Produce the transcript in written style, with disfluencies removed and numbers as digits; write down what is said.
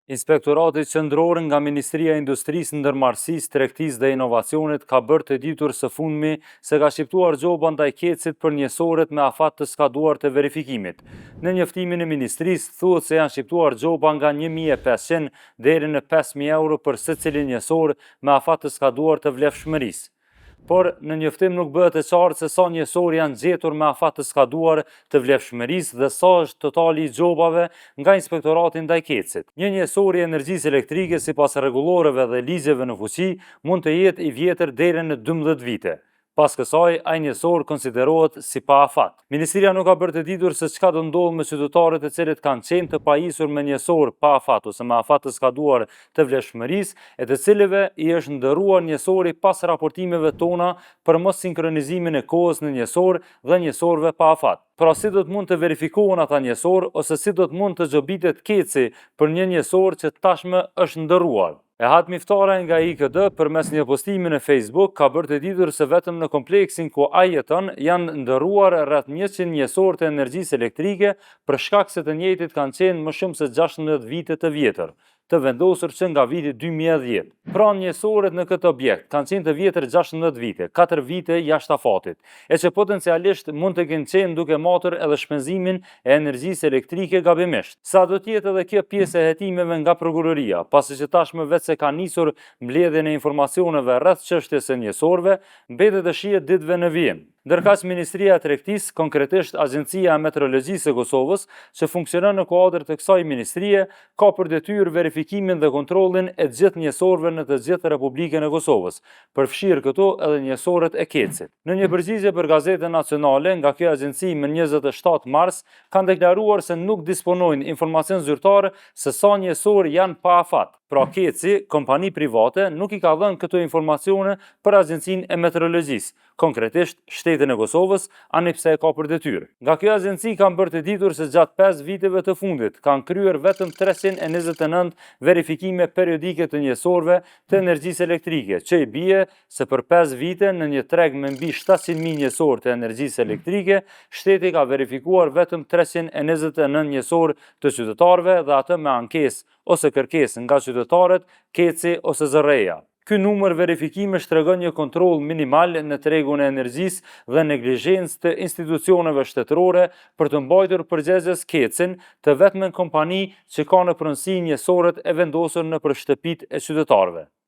Inspektorati Qendror nga Ministria e Industrisë, Ndërmarrësisë, Tregtisë dhe Inovacionit ka bërë të ditur së fundmi se ka shqiptuar gjoba ndaj Kecit për njësoret me afat të skaduar të verifikimit. Në njoftimin e Ministrisë thuhet se janë shqiptuar gjoba nga 1.500 deri në 5.000 euro për secilin njësor me afat të skaduar të vlefshmërisë. Por në njoftim nuk bëhet e qartë se sa njësor janë gjetur me afat të skaduar të vlefshmërisë dhe sa është totali i gjobave nga Inspektorati ndaj Kecit. Një njësor i energjisë elektrike sipas rregulloreve dhe ligjeve në fuqi mund të jetë i vjetër deri në 12 vite. Pas kësaj, ai njësor konsiderohet si pa afat. Ministria nuk ka bërë të ditur se çka do ndodhë me qytetarët e cilët kanë qenë të pajisur me njësor pa afat ose me afat të skaduar të vlefshmërisë, e të cilëve i është ndërruar njësori pas raportimeve tona për mos sinkronizimin e kohës në njësor dhe njësorve pa afat. Pra si do të mund të verifikohen ata njësor ose si do të mund të gjobitet Keci për një njësor që tashmë është ndërruar. E hatmiftare nga IKD përmes një postimi në Facebook ka bërë të ditur se vetëm në kompleksin ku ai jeton janë ndërruar rreth 100 njësor të energjisë elektrike për shkak se të njëjtit kanë qenë më shumë se 16 vite të vjetër, të vendosur që nga viti 2010. Pra njësoret në këtë objekt kanë qenë të vjetër 16 vite, 4 vite jashtë afatit, e që potencialisht mund të kenë qenë duke matur edhe shpenzimin e energjisë elektrike gabimisht. Sa do tjetë edhe kjo pjesë e hetimeve nga prokuroria, pasi që tashmë vetë se ka nisur mbledhjen e informacioneve rreth çështjes së njësorve, mbetet të shihet ditëve në vijim. Ndërkaq Ministria e Tregtisë, konkretisht Agjencia e Meteorologjisë e Kosovës, që funksionon në kuadër të kësaj ministrie, ka për detyrë verifikimin dhe kontrollin e gjithë njësorëve në të gjithë Republikën e Kosovës, përfshirë këto edhe njësorët e Kecit. Në një përgjigje për Gazetën Nacionale, nga kjo agjenci më 27 mars, kanë deklaruar se nuk disponojnë informacion zyrtar se sa njësor janë pa afat. Pra Keci, kompani private, nuk i ka dhënë këto informacione për Agjencinë e Meteorologjisë, konkretisht Shtetin e Kosovës, ani pse e ka për detyrë. Nga kjo agjenci kanë bërë të ditur se gjatë 5 viteve të fundit kanë kryer vetëm 329 verifikime periodike të njësorve të energjisë elektrike, që i bie se për 5 vite në një treg me mbi 700.000 njësor të energjisë elektrike, shteti ka verifikuar vetëm 329 njësor të qytetarëve dhe atë me ankesë ose kërkesë nga qytetarët, Keci ose Zërreja. Ky numër verifikimesh tregon një kontroll minimal në tregun e energjisë dhe neglizhencë të institucioneve shtetërore për të mbajtur përgjegjës Kecin, të vetmen kompani që ka në pronësi njësorët e vendosur nëpër shtëpitë e qytetarëve.